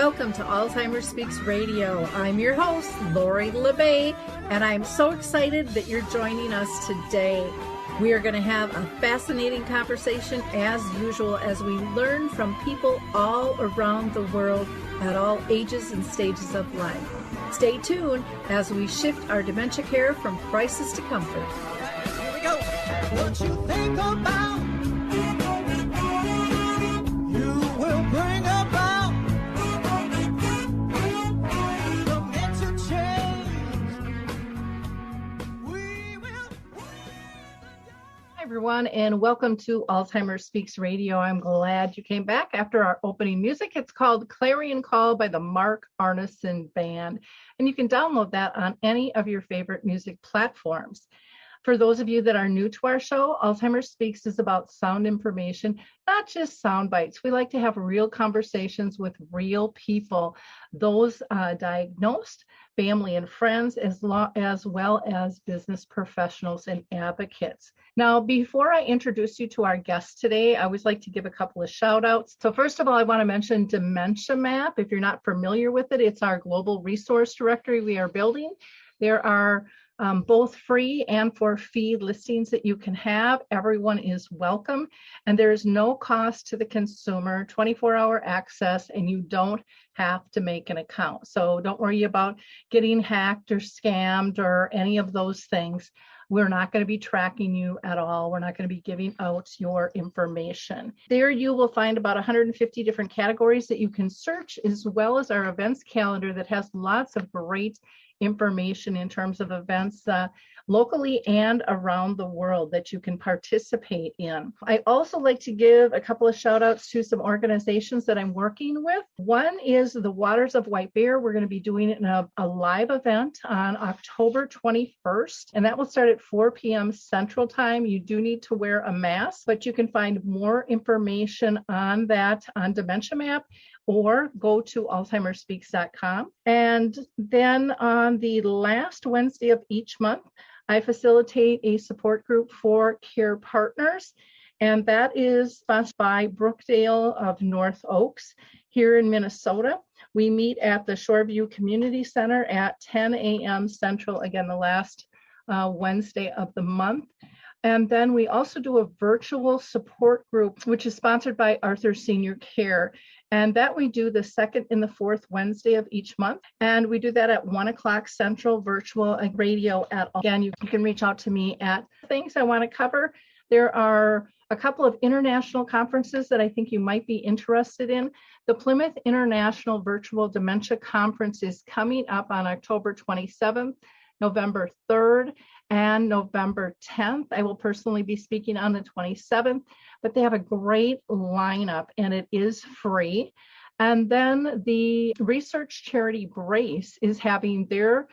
Welcome to Alzheimer Speaks Radio. I'm your host, Lori LeBay, and I'm so excited that you're joining us today. We are going to have a fascinating conversation as usual as we learn from people all around the world at all ages and stages of life. Stay tuned as we shift our dementia care from crisis to comfort. Here we go. What you think about, you will bring about. Everyone, and welcome to Alzheimer Speaks Radio. I'm glad you came back after our opening music. It's called Clarion Call by the Mark Arneson Band, and you can download that on any of your favorite music platforms. For those of you that are new to our show, Alzheimer Speaks is about sound information, not just sound bites. We like to have real conversations with real people, those diagnosed, family and friends, as well as business professionals and advocates. Now, before I introduce you to our guest today, I always like to give a couple of shout outs. So first of all, I want to mention Dementia Map. If you're not familiar with it, it's our global resource directory we are building. There are both free and for fee listings that you can have. Everyone is welcome, and there is no cost to the consumer, 24-hour access, and you don't have to make an account. So don't worry about getting hacked or scammed or any of those things. We're not going to be tracking you at all. We're not going to be giving out your information. There you will find about 150 different categories that you can search, as well as our events calendar that has lots of great information in terms of events locally and around the world that you can participate in. I also like to give a couple of shout outs to some organizations that I'm working with. One is the Waters of White Bear. We're going to be doing it in a live event on October 21st, and that will start at 4 p.m. Central Time. You do need to wear a mask, but you can find more information on that on Dementia Map, or go to alzheimerspeaks.com. And then on the last Wednesday of each month, I facilitate a support group for care partners, and that is sponsored by Brookdale of North Oaks here in Minnesota. We meet at the Shoreview Community Center at 10 a.m. Central, again, the last Wednesday of the month. And then we also do a virtual support group, which is sponsored by Arthur Senior Care. And that we do the second and the fourth Wednesday of each month. And we do that at 1 o'clock Central, virtual and radio. Again, you can reach out to me at things I want to cover. There are a couple of international conferences that I think you might be interested in. The Plymouth International Virtual Dementia Conference is coming up on October 27th, November 3rd, and November 10th. I will personally be speaking on the 27th, but they have a great lineup and it is free. And then the research charity Brace is having their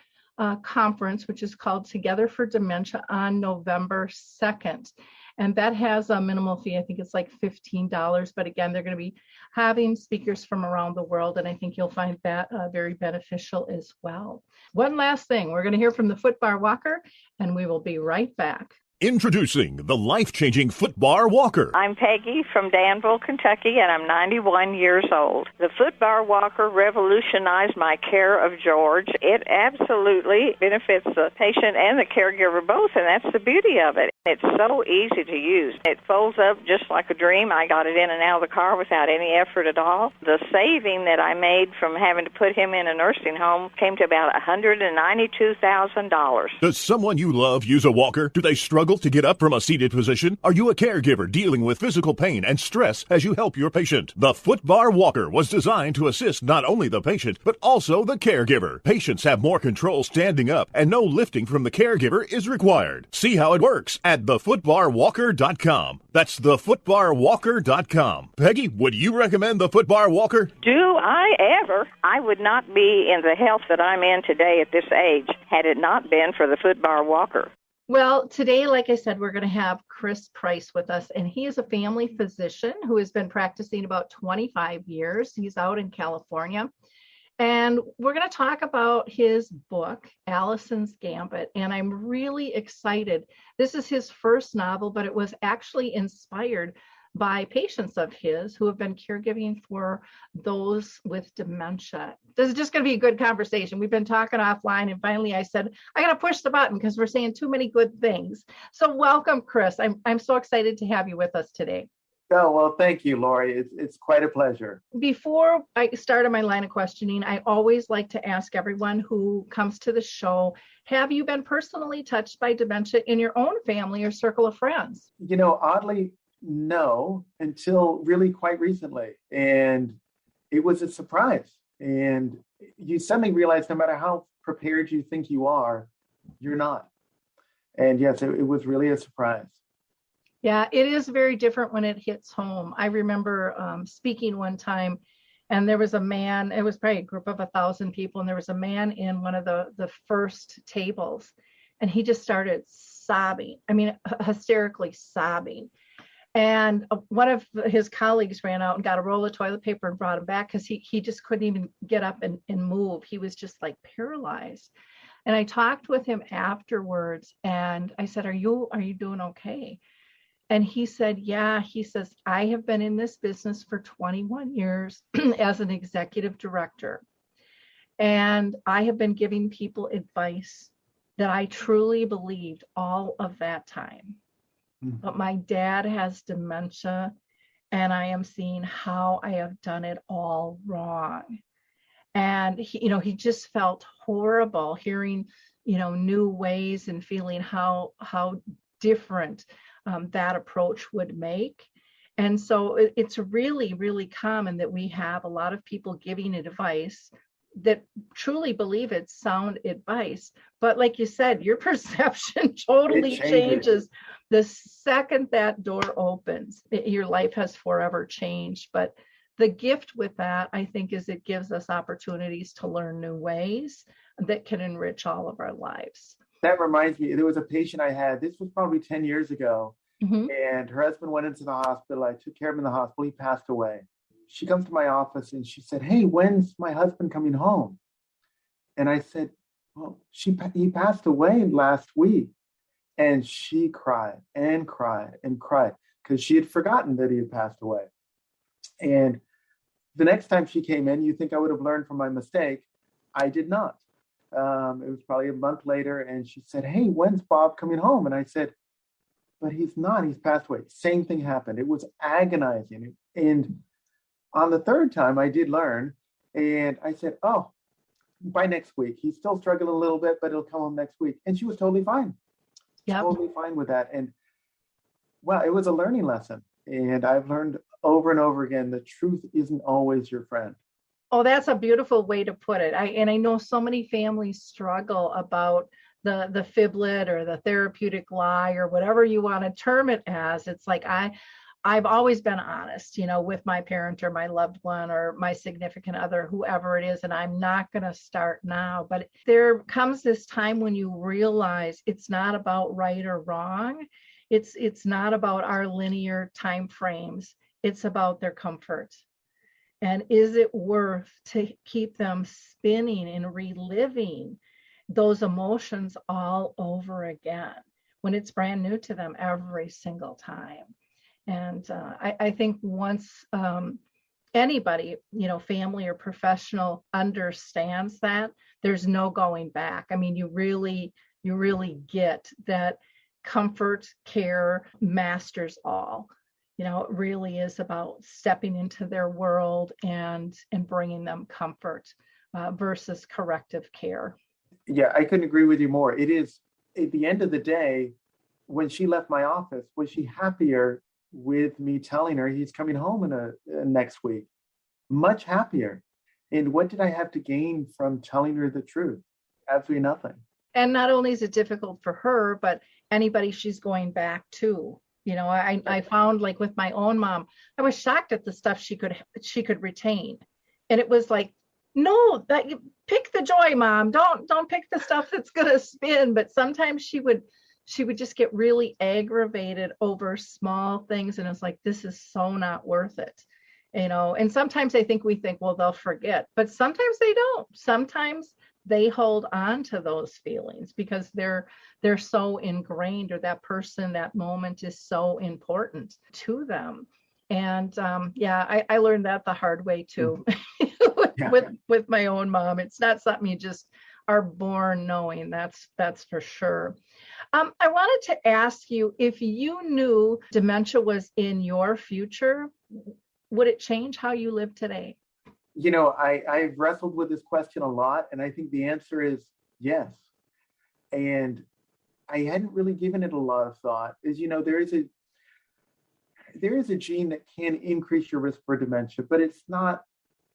conference, which is called Together for Dementia, on November 2nd. And that has a minimal fee. I think it's like $15. But again, they're going to be having speakers from around the world. And I think you'll find that very beneficial as well. One last thing, we're going to hear from the Footbar Walker, and we will be right back. Introducing the life-changing Footbar Walker. I'm Peggy from Danville, Kentucky, and I'm 91 years old. The Footbar Walker revolutionized my care of George. It absolutely benefits the patient and the caregiver both, and that's the beauty of it. It's so easy to use. It folds up just like a dream. I got it in and out of the car without any effort at all. The saving that I made from having to put him in a nursing home came to about $192,000. Does someone you love use a walker? Do they struggle to get up from a seated position? Are you a caregiver dealing with physical pain and stress as you help your patient? The Footbar Walker was designed to assist not only the patient, but also the caregiver. Patients have more control standing up, and no lifting from the caregiver is required. See how it works at thefootbarwalker.com. That's thefootbarwalker.com. Peggy, would you recommend the Footbar Walker? Do I ever? I would not be in the health that I'm in today at this age had it not been for the Footbar Walker. Well, today, like I said, we're going to have Chris Price with us, and he is a family physician who has been practicing about 25 years. He's out in California. And we're going to talk about his book, Allison's Gambit, and I'm really excited. This is his first novel, but it was actually inspired by patients of his who have been caregiving for those with dementia. This is just going to be a good conversation. We've been talking offline, and finally I said, I got to push the button because we're saying too many good things. So welcome, Chris. I'm so excited to have you with us today. Oh, well, thank you, Lori. It's quite a pleasure. Before I start on my line of questioning, I always like to ask everyone who comes to the show, have you been personally touched by dementia in your own family or circle of friends? Oddly, no, until really quite recently. And it was a surprise. And you suddenly realize no matter how prepared you think you are, you're not. And yes, it was really a surprise. Yeah, it is very different when it hits home. I remember speaking one time, and there was a man, it was probably a group of 1,000 people, and there was a man in one of the first tables, and he just started sobbing. I mean, hysterically sobbing. And one of his colleagues ran out and got a roll of toilet paper and brought him back because he just couldn't even get up and move. He was just like paralyzed. And I talked with him afterwards, and I said, are you doing okay? And he said, yeah, he says, I have been in this business for 21 years as an executive director. And I have been giving people advice that I truly believed all of that time. But my dad has dementia, and I am seeing how I have done it all wrong. And he just felt horrible hearing, new ways and feeling how different that approach would make. And so it's really, really common that we have a lot of people giving advice that truly believe it's sound advice. But like you said, your perception totally changes the second that door opens. Your life has forever changed. But the gift with that, I think, is it gives us opportunities to learn new ways that can enrich all of our lives. That reminds me, there was a patient I had, this was probably 10 years ago, and her husband went into the hospital. I took care of him in the hospital. He passed away. She comes to my office and she said, hey, when's my husband coming home? And I said, well, he passed away last week. And she cried and cried and cried because she had forgotten that he had passed away. And the next time she came in, you think I would have learned from my mistake. I did not. It was probably a month later, and she said, hey, when's Bob coming home? And I said, but he's not. He's passed away. Same thing happened. It was agonizing. And on the third time, I did learn. And I said, oh, by next week. He's still struggling a little bit, but he'll come home next week. And she was totally fine. Yep. Totally fine with that. And, well, it was a learning lesson. And I've learned over and over again, the truth isn't always your friend. Oh, that's a beautiful way to put it. I know so many families struggle about the fiblet or the therapeutic lie or whatever you want to term it as. It's like I've always been honest, with my parent or my loved one or my significant other, whoever it is, and I'm not going to start now. But there comes this time when you realize it's not about right or wrong. It's not about our linear time frames. It's about their comfort. And is it worth to keep them spinning and reliving those emotions all over again when it's brand new to them every single time? And I think once anybody, family or professional, understands that, there's no going back. I mean, you really get that comfort care masters all. It really is about stepping into their world and bringing them comfort versus corrective care. Yeah, I couldn't agree with you more. It is, at the end of the day, when she left my office, was she happier with me telling her he's coming home in next week? Much happier. And what did I have to gain from telling her the truth? Absolutely nothing. And not only is it difficult for her, but anybody she's going back to. I found, like, with my own mom, I was shocked at the stuff she could retain. And it was like, no, that you pick the joy, Mom. Don't pick the stuff that's going to spin. But sometimes she would just get really aggravated over small things. And it's like, this is so not worth it. And sometimes we think, well, they'll forget, but sometimes they don't. Sometimes they hold on to those feelings because they're so ingrained, or that person, that moment is so important to them. And I learned that the hard way too, with my own mom. It's not something you just are born knowing. That's for sure. I wanted to ask you, if you knew dementia was in your future, would it change how you live today? I've wrestled with this question a lot, and I think the answer is yes. And I hadn't really given it a lot of thought. There is a gene that can increase your risk for dementia, but it's not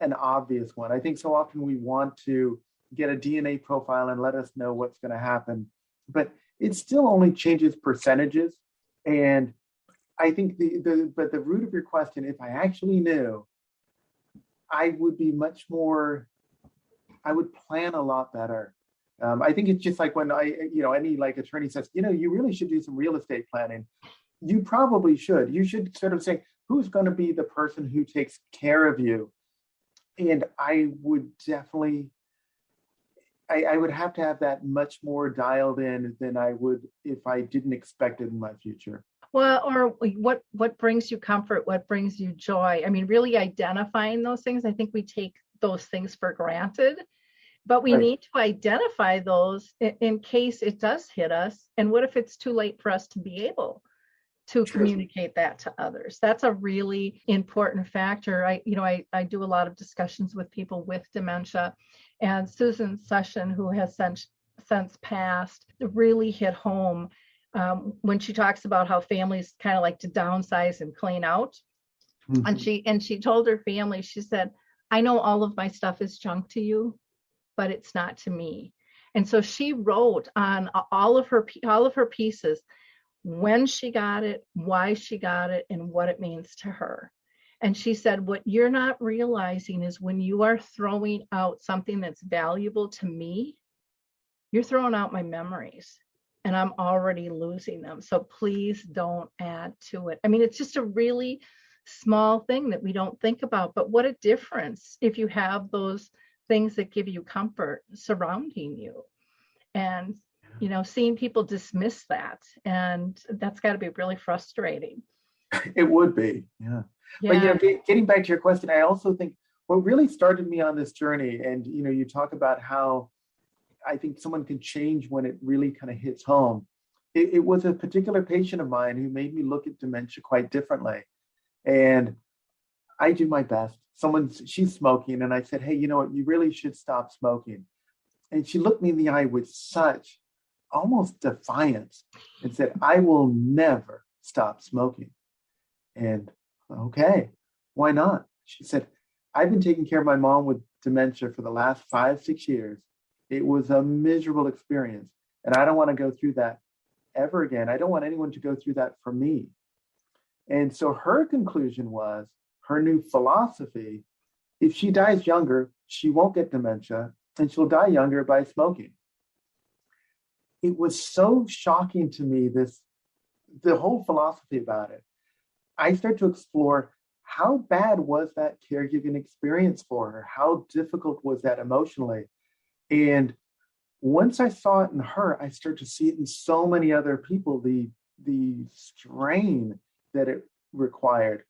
an obvious one. I think so often we want to get a DNA profile and let us know what's going to happen, but it still only changes percentages. And I think the root of your question, if I actually knew, I would plan a lot better. I think it's just like when any attorney says, you really should do some real estate planning. You probably should. You should sort of say, who's going to be the person who takes care of you? And I would definitely, I would have to have that much more dialed in than I would if I didn't expect it in my future. Well, or what brings you comfort? What brings you joy? I mean, really identifying those things. I think we take those things for granted, but we need to identify those in case it does hit us. And what if it's too late for us to be able to communicate that to others? That's a really important factor. I do a lot of discussions with people with dementia, and Susan Session, who has since passed, really hit home when she talks about how families kind of like to downsize and clean out. Mm-hmm. And she told her family, she said, I know all of my stuff is junk to you, but it's not to me. And so she wrote on all of her pieces when she got it, why she got it, and what it means to her. And she said, what you're not realizing is when you are throwing out something that's valuable to me, you're throwing out my memories, and I'm already losing them. So please don't add to it. I mean, it's just a really small thing that we don't think about, but what a difference if you have those things that give you comfort surrounding you. And seeing people dismiss that, and that's got to be really frustrating. It would be, yeah. But getting back to your question, I also think what really started me on this journey, and you talk about how I think someone can change when it really kind of hits home. It was a particular patient of mine who made me look at dementia quite differently, and I do my best. She's smoking, and I said, hey, you know what? You really should stop smoking. And she looked me in the eye with such almost defiance and said, I will never stop smoking. And okay, why not? She said, I've been taking care of my mom with dementia for the last 5-6 years. It was a miserable experience, and I don't want to go through that ever again. I don't want anyone to go through that for me. And so her conclusion was, her new philosophy, if she dies younger, she won't get dementia, and she'll die younger by smoking. It was so shocking to me, the whole philosophy about it. I started to explore, how bad was that caregiving experience for her? How difficult was that emotionally? And once I saw it in her, I started to see it in so many other people, the strain that it required.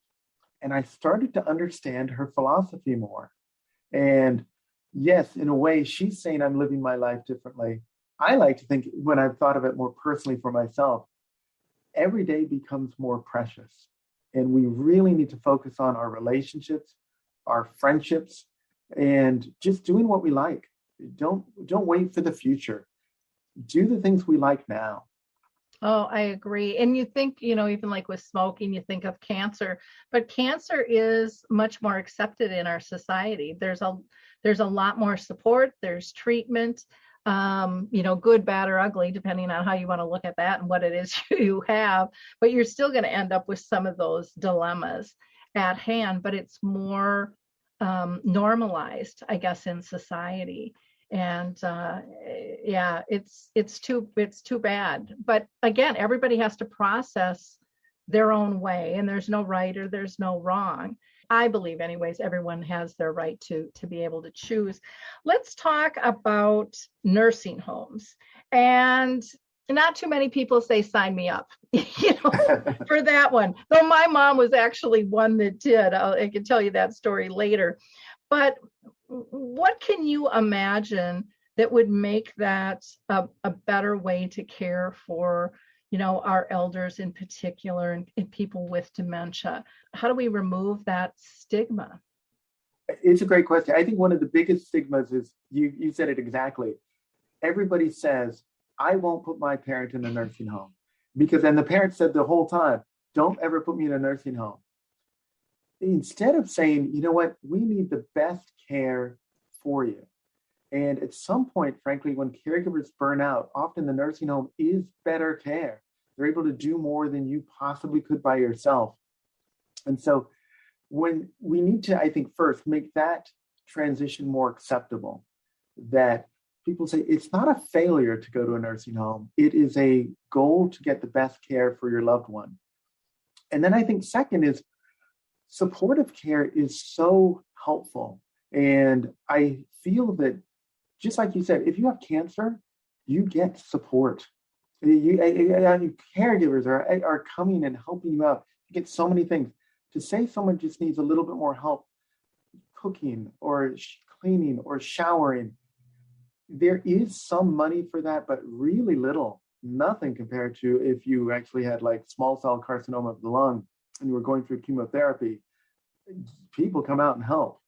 And I started to understand her philosophy more. And yes, in a way, she's saying I'm living my life differently. I like to think, when I've thought of it more personally for myself, every day becomes more precious. And we really need to focus on our relationships, our friendships, and just doing what we like. Don't wait for the future. Do the things we like now. Oh, I agree. And you think, even like with smoking, you think of cancer, but cancer is much more accepted in our society. There's a lot more support. There's treatment, good, bad, or ugly, depending on how you want to look at that and what it is you have. But you're still going to end up with some of those dilemmas at hand, but it's more normalized, I guess, in society. And it's too bad. But again, everybody has to process their own way, and there's no right or there's no wrong. I believe, anyways, everyone has their right to be able to choose. Let's talk about nursing homes. And not too many people say sign me up, for that one. Though my mom was actually one that did. I can tell you that story later. But what can you imagine that would make that a better way to care for, our elders in particular and people with dementia? How do we remove that stigma? It's a great question. I think one of the biggest stigmas is, you said it exactly. Everybody says, I won't put my parent in a nursing home, because then the parent said the whole time, don't ever put me in a nursing home. Instead of saying, you know what, we need the best care for you. And at some point, frankly, when caregivers burn out, often the nursing home is better care. They're able to do more than you possibly could by yourself. And so when we need to, I think, first make that transition more acceptable, that people say it's not a failure to go to a nursing home. It is a goal to get the best care for your loved one. And then I think second is supportive care is so helpful. And I feel that, just like you said, if you have cancer, you get support. Caregivers are coming and helping you out. You get so many things. To say someone just needs a little bit more help cooking or cleaning or showering, there is some money for that, but really little, nothing compared to if you actually had like small cell carcinoma of the lung and you were going through chemotherapy. People come out and help.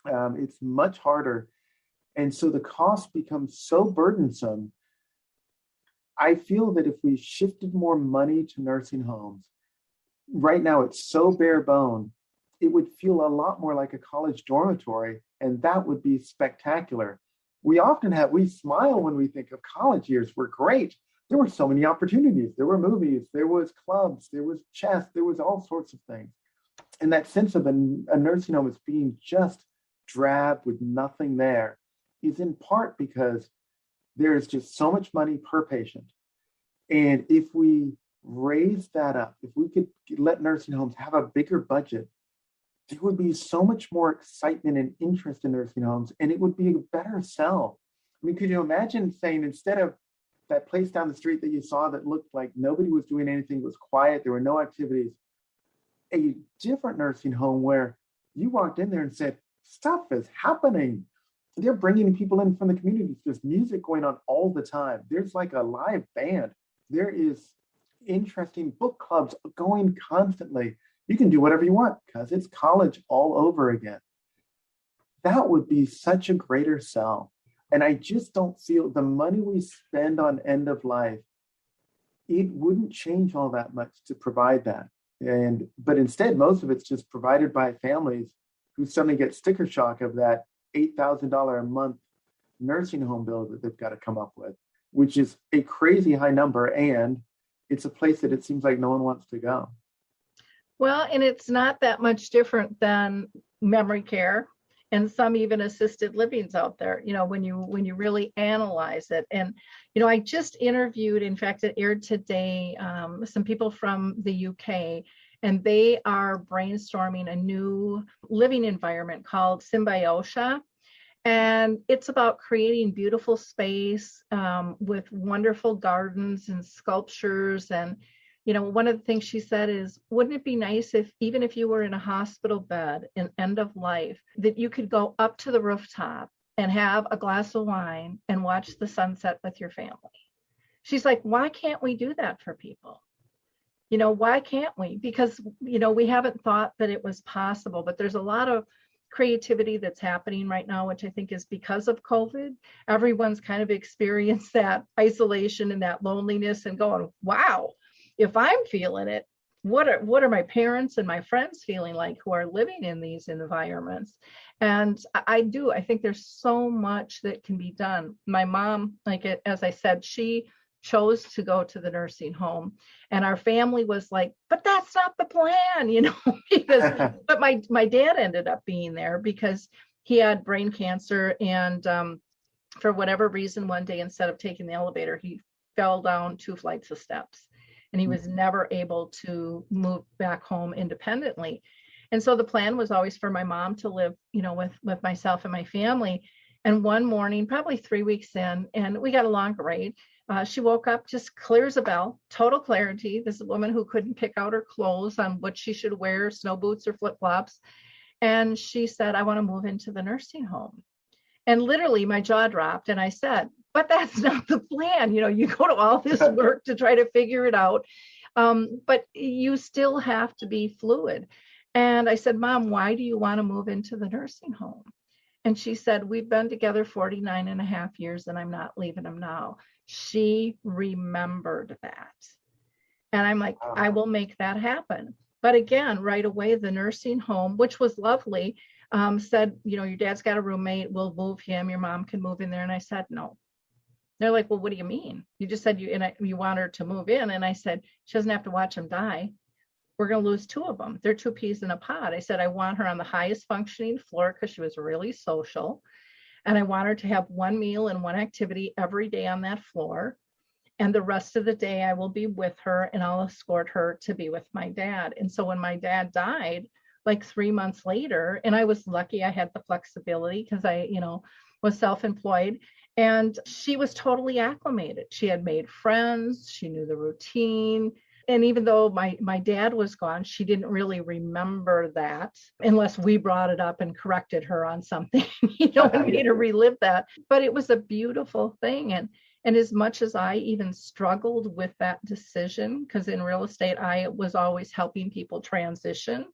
It's much harder. And so the cost becomes so burdensome. I feel that if we shifted more money to nursing homes, right now it's so bare bone, it would feel a lot more like a college dormitory, and that would be spectacular. We smile when we think of college years were great. There were so many opportunities. There were movies, there was clubs, there was chess, there was all sorts of things. And that sense of a nursing home as being just drab with nothing there is in part because there's just so much money per patient. And if we raise that up, if we could let nursing homes have a bigger budget, there would be so much more excitement and interest in nursing homes, and it would be a better sell. I mean, could you imagine saying, instead of that place down the street that you saw that looked like nobody was doing anything, it was quiet, there were no activities, a different nursing home where you walked in there and said, stuff is happening. They're bringing people in from the community. There's music going on all the time. There's like a live band. There is interesting book clubs going constantly. You can do whatever you want because it's college all over again. That would be such a greater sell. And I just don't feel the money we spend on end of life, it wouldn't change all that much to provide that. But instead, most of it's just provided by families who suddenly get sticker shock of that $8,000 a month nursing home bill that they've got to come up with, which is a crazy high number. And it's a place that it seems like no one wants to go. Well, and it's not that much different than memory care and some even assisted livings out there, when you really analyze it. And, I just interviewed, in fact, it aired today, some people from the UK, and they are brainstorming a new living environment called Symbiosia. And it's about creating beautiful space with wonderful gardens and sculptures. And, one of the things she said is, wouldn't it be nice if, even if you were in a hospital bed in end of life, that you could go up to the rooftop and have a glass of wine and watch the sunset with your family? She's like, why can't we do that for people? Why can't we? Because, we haven't thought that it was possible, but there's a lot of creativity that's happening right now, which I think is because of COVID. Everyone's kind of experienced that isolation and that loneliness and going, wow, if I'm feeling it, what are my parents and my friends feeling like who are living in these environments? And I think there's so much that can be done. My mom, as I said, she chose to go to the nursing home, and our family was like, but that's not the plan, because but my dad ended up being there because he had brain cancer, and for whatever reason, one day, instead of taking the elevator, he fell down 2 flights of steps, and he was never able to move back home independently. And so the plan was always for my mom to live, with myself and my family. And one morning, probably 3 weeks in, and we got along great. She woke up, just clear as a bell, total clarity. This is a woman who couldn't pick out her clothes on what she should wear, snow boots or flip-flops. And she said, I want to move into the nursing home. And literally my jaw dropped. And I said, but that's not the plan. You go to all this work to try to figure it out. But you still have to be fluid. And I said, Mom, why do you want to move into the nursing home? And she said, we've been together 49 and a half years and I'm not leaving him now. She remembered that. And I'm like, I will make that happen. But again, right away, the nursing home, which was lovely, said, your dad's got a roommate. We'll move him. Your mom can move in there. And I said, no. They're like, well, what do you mean? You just said you want her to move in. And I said, she doesn't have to watch him die. We're going to lose 2 of them. They're 2 peas in a pod. I said, I want her on the highest functioning floor because she was really social. And I want her to have 1 meal and 1 activity every day on that floor. And the rest of the day I will be with her and I'll escort her to be with my dad. And so when my dad died, like 3 months later, and I was lucky I had the flexibility because I, was self-employed, and she was totally acclimated. She had made friends. She knew the routine. And even though my dad was gone, she didn't really remember that unless we brought it up and corrected her on something, and made her relive that. But it was a beautiful thing. And as much as I even struggled with that decision, because in real estate, I was always helping people transition.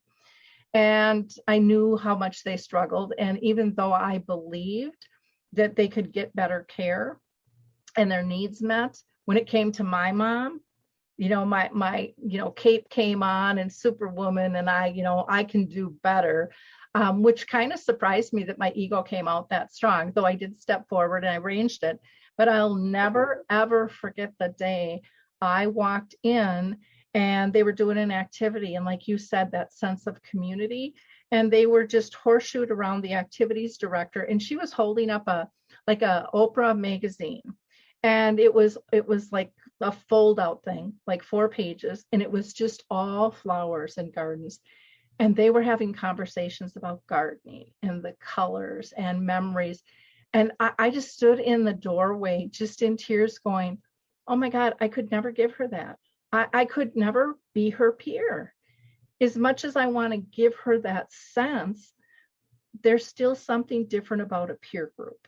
And I knew how much they struggled. And even though I believed that they could get better care and their needs met, when it came to my mom, my cape came on and Superwoman and I can do better, which kind of surprised me that my ego came out that strong, though I did step forward and I arranged it. But I'll never, ever forget the day I walked in and they were doing an activity. And like you said, that sense of community, and they were just horseshoed around the activities director. And she was holding up a Oprah magazine. And it was like a fold out thing, like 4 pages. And it was just all flowers and gardens. And they were having conversations about gardening and the colors and memories. And I just stood in the doorway, just in tears going, oh my God, I could never give her that. I could never be her peer. As much as I want to give her that sense, there's still something different about a peer group.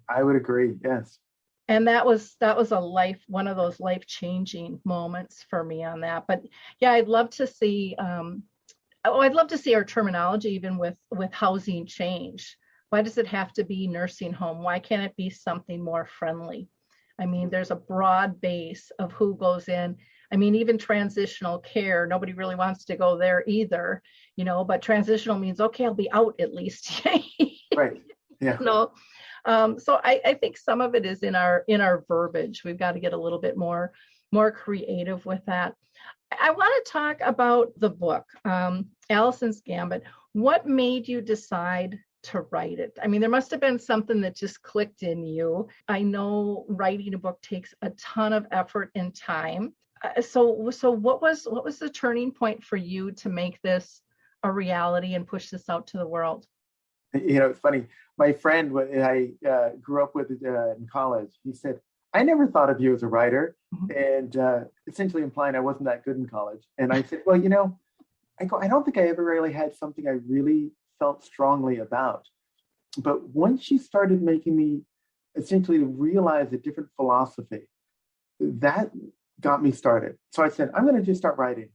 I would agree, yes. And that was one of those life-changing moments for me on that. But yeah, I'd love to see our terminology even with housing change. Why does it have to be nursing home? Why can't it be something more friendly? I mean, there's a broad base of who goes in. I mean, even transitional care, nobody really wants to go there either, but transitional means, okay, I'll be out at least. Right. Yeah. So I think some of it is in our verbiage. We've got to get a little bit more creative with that. I want to talk about the book, Allison's Gambit. What made you decide to write it? I mean, there must have been something that just clicked in you. I know writing a book takes a ton of effort and time. So what was the turning point for you to make this a reality and push this out to the world? It's funny. My friend I grew up with in college, he said, I never thought of you as a writer, and essentially implying I wasn't that good in college. And I said, well, I don't think I ever really had something I really felt strongly about. But once she started making me essentially realize a different philosophy, that got me started. So I said, I'm going to just start writing.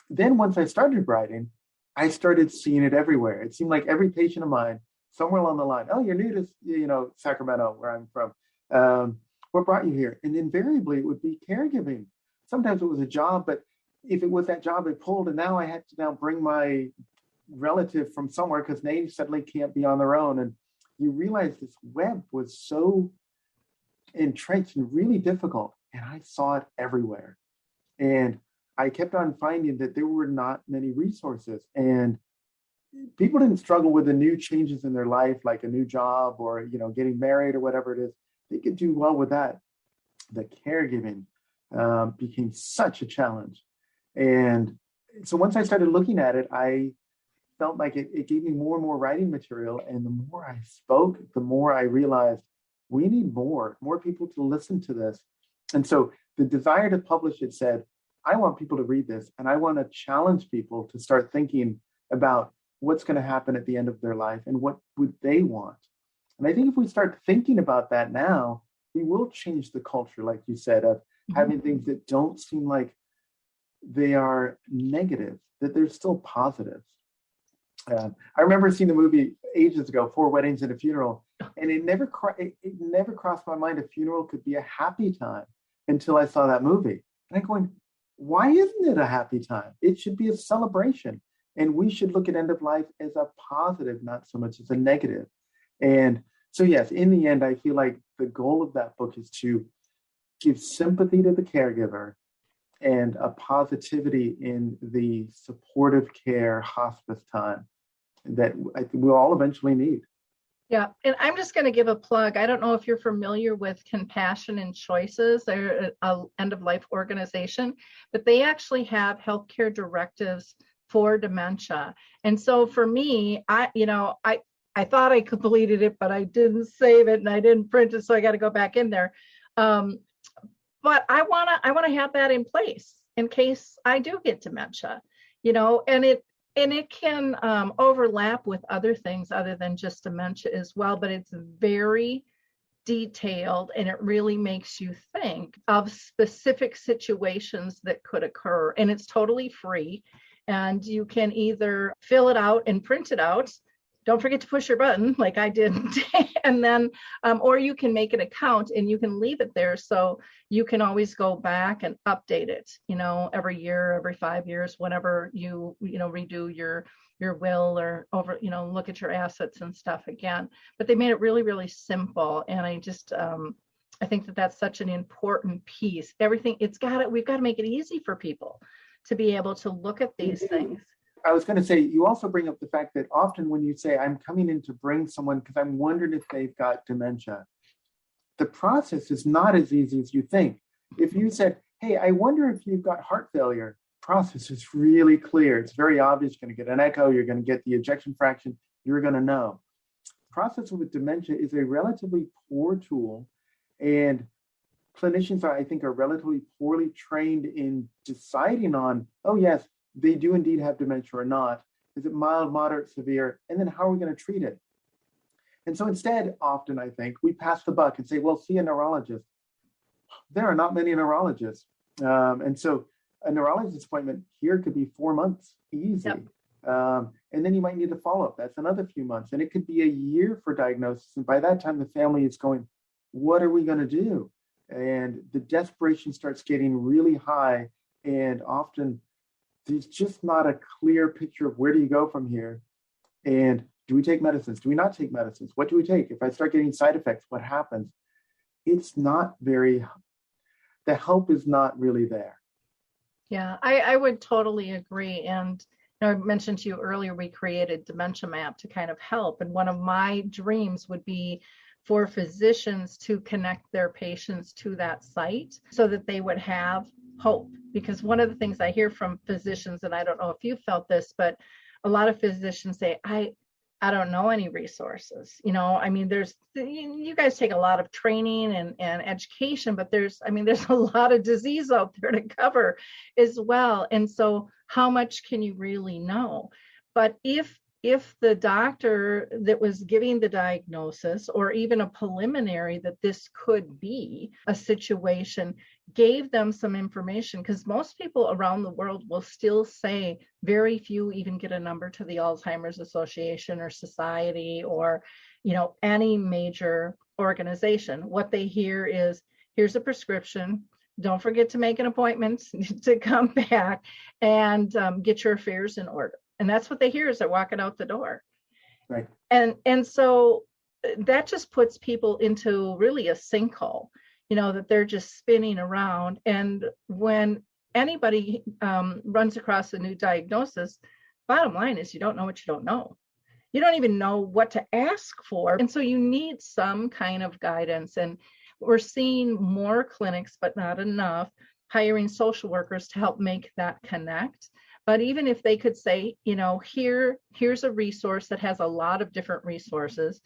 Then once I started writing, I started seeing it everywhere. It seemed like every patient of mine, somewhere along the line, oh, you're new to, Sacramento, where I'm from. What brought you here? And invariably, it would be caregiving. Sometimes it was a job, but if it was that job, it pulled, and now I had to bring my relative from somewhere because they suddenly can't be on their own. And you realize this web was so entrenched and really difficult. And I saw it everywhere. And I kept on finding that there were not many resources. And people didn't struggle with the new changes in their life, like a new job or, getting married or whatever it is. They could do well with that. The caregiving became such a challenge. And so once I started looking at it, I felt like it gave me more and more writing material. And the more I spoke, the more I realized we need more people to listen to this. And so the desire to publish it said, I want people to read this, and I want to challenge people to start thinking about what's going to happen at the end of their life and what would they want. And I think if we start thinking about that now, we will change the culture, like you said, of having things that don't seem like they are negative, that they're still positive. I remember seeing the movie ages ago, 4 Weddings and a Funeral, and it never crossed my mind a funeral could be a happy time until I saw that movie. And I'm going, why isn't it a happy time? It should be a celebration. And we should look at end of life as a positive, not so much as a negative. And so, yes, in the end, I feel like the goal of that book is to give sympathy to the caregiver and a positivity in the supportive care hospice time that I think we'll all eventually need. Yeah, and I'm just going to give a plug. I don't know if you're familiar with Compassion and Choices. They're an end-of-life organization, but they actually have healthcare directives for dementia. And so for me, I thought I completed it, but I didn't save it and I didn't print it, so I got to go back in there. But I want to have that in place in case I do get dementia, and it can overlap with other things other than just dementia as well, but it's very detailed and it really makes you think of specific situations that could occur. And it's totally free. And you can either fill it out and print it out. Don't forget to push your button like I did. And then, or you can make an account and you can leave it there. So you can always go back and update it, every year, every 5 years, whenever you redo your will or look at your assets and stuff again. But they made it really, really simple. And I just, I think that that's such an important piece. We've got to make it easy for people to be able to look at these things. I was going to say, you also bring up the fact that often when you say, I'm coming in to bring someone because I'm wondering if they've got dementia, the process is not as easy as you think. If you said, hey, I wonder if you've got heart failure, the process is really clear. It's very obvious. You're going to get an echo. You're going to get the ejection fraction. You're going to know. The process with dementia is a relatively poor tool, and clinicians, I think, are relatively poorly trained in deciding on, oh, yes, they do indeed have dementia or not. Is it mild, moderate, severe? And then how are we going to treat it? And so instead, often, I think, we pass the buck and say, well, see a neurologist. There are not many neurologists. And so a neurologist appointment here could be 4 months, easy. Yep. And then you might need a follow-up. That's another few months. And it could be a year for diagnosis. And by that time, the family is going, what are we going to do? And the desperation starts getting really high. And often, there's just not a clear picture of where do you go from here. And do we take medicines? Do we not take medicines? What do we take? If I start getting side effects, what happens? The help is not really there. Yeah, I would totally agree. And I mentioned to you earlier, we created Dementia Map to kind of help. And one of my dreams would be for physicians to connect their patients to that site so that they would have hope. Because one of the things I hear from physicians, and I don't know if you felt this, but a lot of physicians say, I don't know any resources. There's, you guys take a lot of training and education, but there's a lot of disease out there to cover as well. And so how much can you really know? But if the doctor that was giving the diagnosis, or even a preliminary that this could be a situation, gave them some information, because most people around the world will still say very few even get a number to the Alzheimer's Association or Society or, any major organization. What they hear is, here's a prescription. Don't forget to make an appointment to come back and get your affairs in order. And that's what they hear as they're walking out the door. Right. And so that just puts people into really a sinkhole, that they're just spinning around. And when anybody runs across a new diagnosis, bottom line is you don't know what you don't know. You don't even know what to ask for. And so you need some kind of guidance. And we're seeing more clinics, but not enough, hiring social workers to help make that connect. But even if they could say, here's a resource that has a lot of different resources,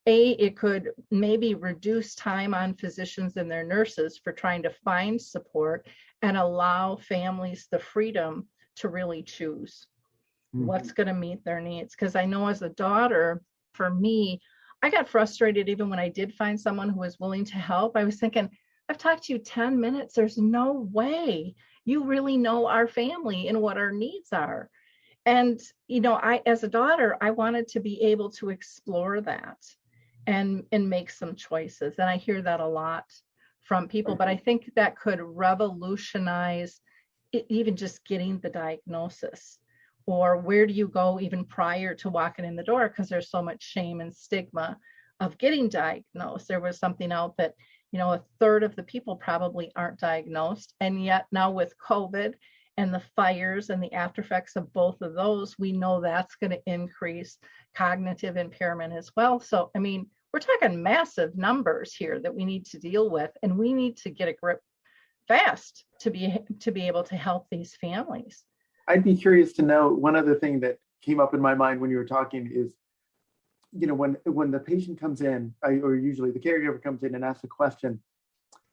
it could maybe reduce time on physicians and their nurses for trying to find support and allow families the freedom to really choose what's going to meet their needs. Because I know as a daughter, for me, I got frustrated even when I did find someone who was willing to help. I was thinking, I've talked to you 10 minutes. There's no way you really know our family and what our needs are. And, I, as a daughter, I wanted to be able to explore that and make some choices. And I hear that a lot from people, but I think that could revolutionize even just getting the diagnosis, or where do you go even prior to walking in the door? Because there's so much shame and stigma of getting diagnosed. There was something out that, a third of the people probably aren't diagnosed. And yet now with COVID and the fires and the after effects of both of those, we know that's going to increase cognitive impairment as well. So, we're talking massive numbers here that we need to deal with, and we need to get a grip fast to be able to help these families. I'd be curious to know, one other thing that came up in my mind when you were talking is, when the patient comes in, or usually the caregiver comes in and asks a question,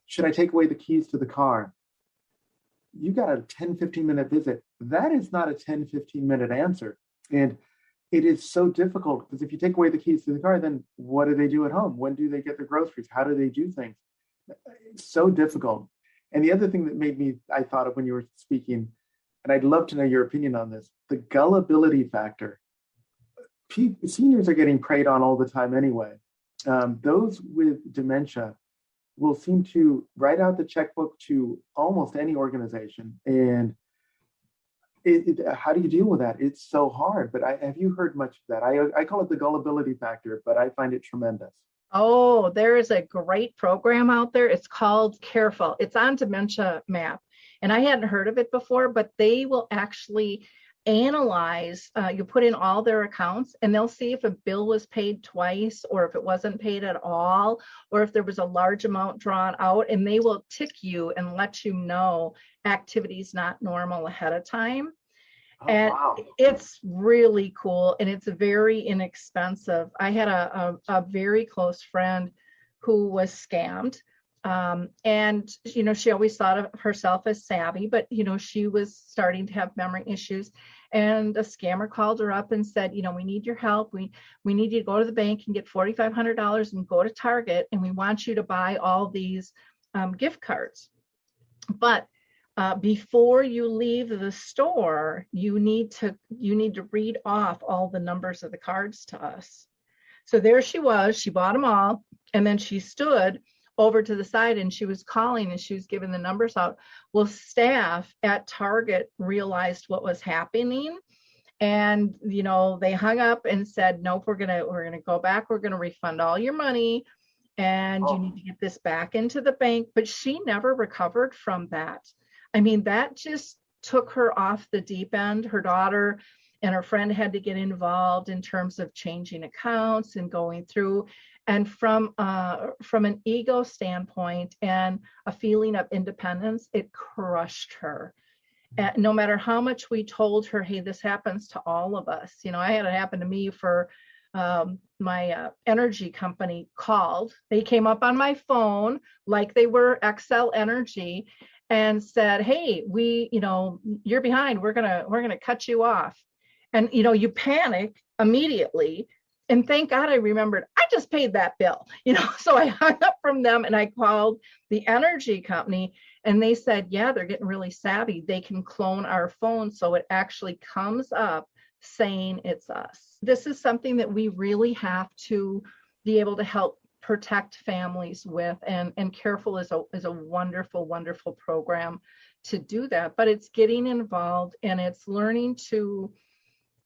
should I take away the keys to the car? You got a 10, 15-minute visit. That is not a 10, 15-minute answer. And it is so difficult, because if you take away the keys to the car, then what do they do at home? When do they get their groceries? How do they do things? It's so difficult. And the other thing that I thought of when you were speaking, and I'd love to know your opinion on this, the gullibility factor. Seniors are getting preyed on all the time anyway. Those with dementia will seem to write out the checkbook to almost any organization. And how do you deal with that? It's so hard. But have you heard much of that? I call it the gullibility factor, but I find it tremendous. Oh, there is a great program out there. It's called Careful. It's on Dementia Map. And I hadn't heard of it before, but they will actually analyze, you put in all their accounts, and they'll see if a bill was paid twice, or if it wasn't paid at all, or if there was a large amount drawn out, and they will tick you and let you know activities not normal ahead of time. Oh, and wow. It's really cool, and it's very inexpensive. I had a very close friend who was scammed. And, she always thought of herself as savvy, but, she was starting to have memory issues, and a scammer called her up and said, we need your help. We need you to go to the bank and get $4,500 and go to Target. And we want you to buy all these gift cards. But before you leave the store, you need to read off all the numbers of the cards to us. So there she was. She bought them all. And then she stood over to the side, and she was calling, and she was giving the numbers out. Well, staff at Target realized what was happening, and they hung up and said, nope, we're gonna go back, we're gonna refund all your money, and you need to get this back into the bank. But she never recovered from that. That just took her off the deep end. Her daughter and her friend had to get involved in terms of changing accounts and going through. And from an ego standpoint and a feeling of independence, it crushed her. And no matter how much we told her, hey, this happens to all of us. I had it happen to me for my energy company called. They came up on my phone like they were XL Energy and said, hey, you're behind. We're gonna cut you off. And you panic immediately. And thank God I remembered, I just paid that bill, so I hung up from them and I called the energy company, and they said, yeah, they're getting really savvy. They can clone our phone so it actually comes up saying it's us. This is something that we really have to be able to help protect families with, and Careful is a wonderful, wonderful program to do that. But it's getting involved, and it's learning to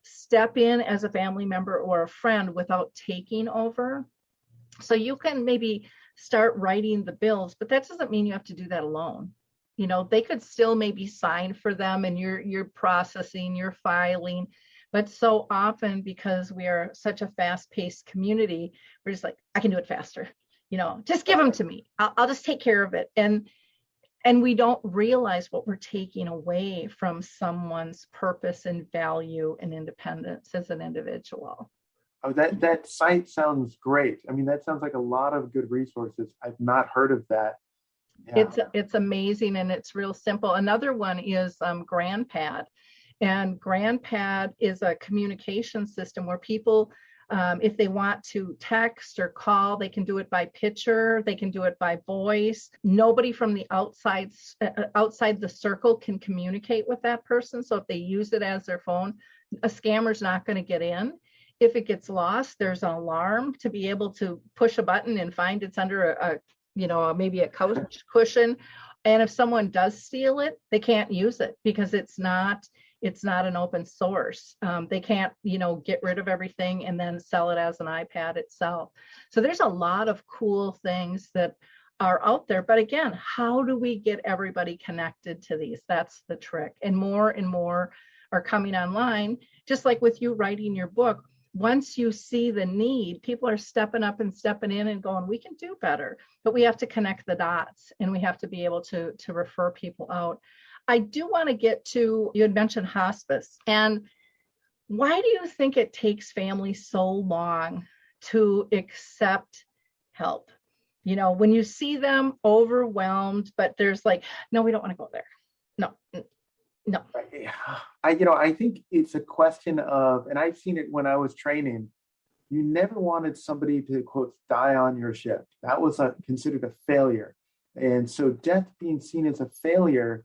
step in as a family member or a friend without taking over. So you can maybe start writing the bills, but that doesn't mean you have to do that alone. They could still maybe sign for them, and you're processing, you're filing. But so often, because we are such a fast-paced community, we're just like, I can do it faster. Just give them to me. I'll just take care of it. And And we don't realize what we're taking away from someone's purpose and value and independence as an individual. Oh, that site sounds great. I mean, that sounds like a lot of good resources. I've not heard of that. Yeah. It's amazing, and it's real simple. Another one is GrandPad. And GrandPad is a communication system where people, if they want to text or call, they can do it by picture, they can do it by voice. Nobody from the outside the circle can communicate with that person. So if they use it as their phone, a scammer's not going to get in. If it gets lost, there's an alarm to be able to push a button and find it's under maybe a couch cushion. And if someone does steal it, they can't use it because it's not an open source. They can't, get rid of everything and then sell it as an iPad itself. So there's a lot of cool things that are out there. But again, how do we get everybody connected to these? That's the trick. And more are coming online, just like with you writing your book. Once you see the need, people are stepping up and stepping in and going, we can do better, but we have to connect the dots and we have to be able to refer people out. I do want to get to, you had mentioned hospice, and why do you think it takes families so long to accept help? When you see them overwhelmed, but there's like, no, we don't want to go there. No. I think it's a question of, and I've seen it when I was training, you never wanted somebody to, quote, die on your shift. That was considered a failure. And so death being seen as a failure,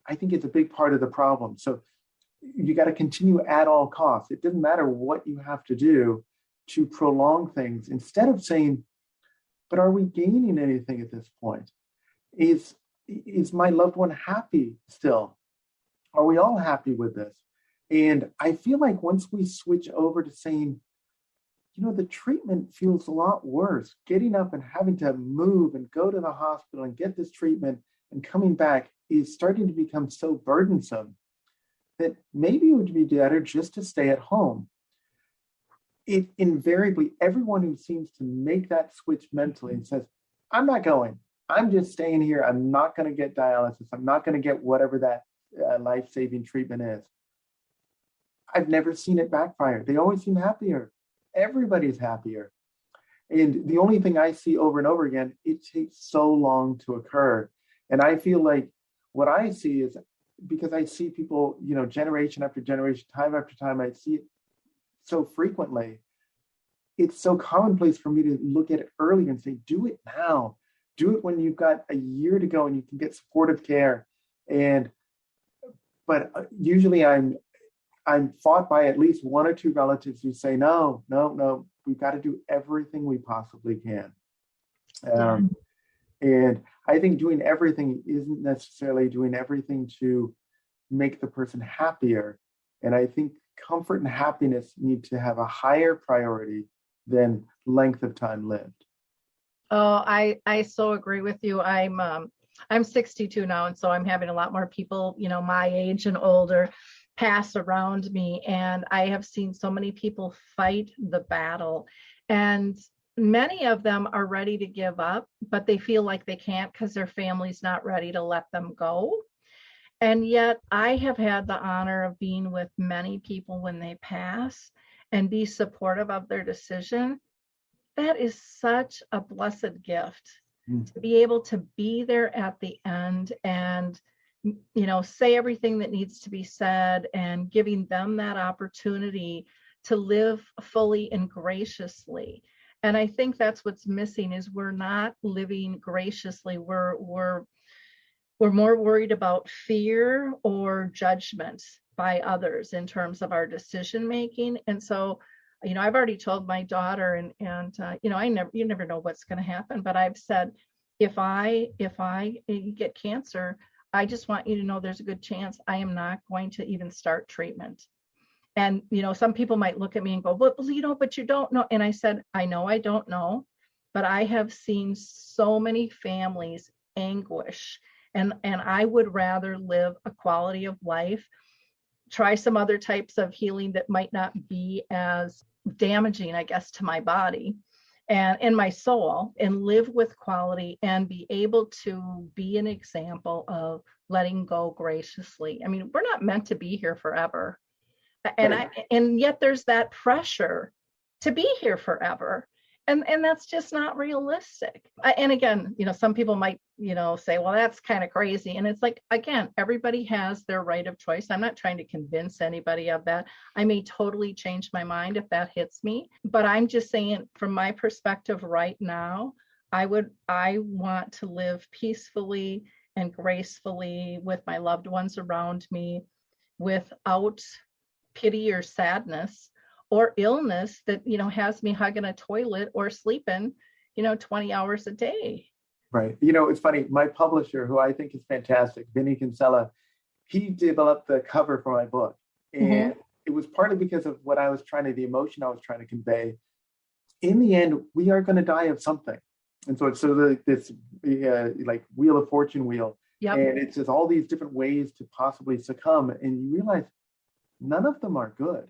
I think it's a big part of the problem. So you got to continue at all costs. It doesn't matter what you have to do to prolong things. Instead of saying, but are we gaining anything at this point? Is my loved one happy still? Are we all happy with this? And I feel like once we switch over to saying, the treatment feels a lot worse. Getting up and having to move and go to the hospital and get this treatment and coming back is starting to become so burdensome that maybe it would be better just to stay at home. It invariably, everyone who seems to make that switch mentally and says, I'm not going, I'm just staying here. I'm not going to get dialysis. I'm not going to get whatever that life-saving treatment is. I've never seen it backfire. They always seem happier. Everybody's happier. And the only thing I see over and over again, it takes so long to occur. And I feel like what I see is, because I see people, generation after generation, time after time, I see it so frequently. It's so commonplace for me to look at it early and say, do it now. Do it when you've got a year to go and you can get supportive care. But usually I'm fought by at least one or two relatives who say, no, we've got to do everything we possibly can. And I think doing everything isn't necessarily doing everything to make the person happier. And I think comfort and happiness need to have a higher priority than length of time lived. Oh, I so agree with you. I'm 62 now, and so I'm having a lot more people, my age and older pass around me. And I have seen so many people fight the battle. And many of them are ready to give up, but they feel like they can't because their family's not ready to let them go. And yet I have had the honor of being with many people when they pass and be supportive of their decision. That is such a blessed gift. To be able to be there at the end and, say everything that needs to be said and giving them that opportunity to live fully and graciously. And I think that's what's missing is we're not living graciously. We're more worried about fear or judgment by others in terms of our decision making. And so, I've already told my daughter, and you never know what's going to happen. But I've said, if I get cancer, I just want you to know there's a good chance I am not going to even start treatment. And some people might look at me and go, well, but you don't know. And I said, I know I don't know, but I have seen so many families anguish, and I would rather live a quality of life. Try some other types of healing that might not be as damaging, I guess, to my body, and in my soul, and live with quality and be able to be an example of letting go graciously. I mean, we're not meant to be here forever. And yet there's that pressure to be here forever. And that's just not realistic. And again, some people might, say, well, that's kind of crazy. And it's like, again, everybody has their right of choice. I'm not trying to convince anybody of that. I may totally change my mind if that hits me. But I'm just saying, from my perspective right now, I want to live peacefully and gracefully with my loved ones around me without pity or sadness or illness that, has me hugging a toilet or sleeping, 20 hours a day. Right. It's funny. My publisher, who I think is fantastic, Vinny Kinsella, he developed the cover for my book. And it was partly because of what I was the emotion I was trying to convey. In the end, we are going to die of something. And so it's this like Wheel of Fortune wheel. Yep. And it's just all these different ways to possibly succumb. And you realize none of them are good.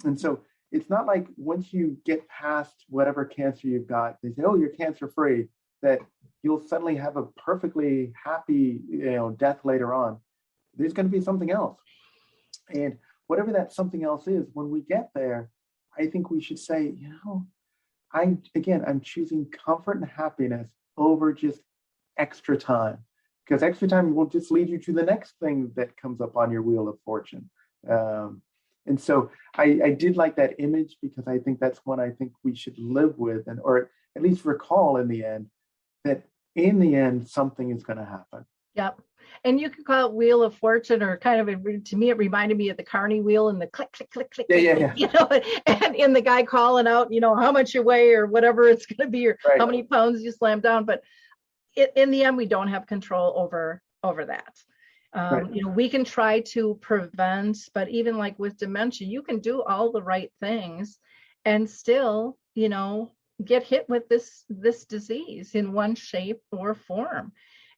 And so it's not like once you get past whatever cancer you've got, they say, oh, you're cancer free, that you'll suddenly have a perfectly happy, death later on. There's going to be something else. And whatever that something else is, when we get there, I think we should say, I'm choosing comfort and happiness over just extra time, because extra time will just lead you to the next thing that comes up on your Wheel of Fortune. And so I did like that image, because I think that's one I think we should live with, or at least recall in the end, that in the end, something is going to happen. Yep. And you could call it Wheel of Fortune, or kind of, to me, it reminded me of the Carney wheel and the click, click, click, click. Yeah. And the guy calling out, how much you weigh or whatever it's going to be, or how many pounds you slam down. But in the end, we don't have control over that. We can try to prevent, but even like with dementia, you can do all the right things and still, get hit with this disease in one shape or form.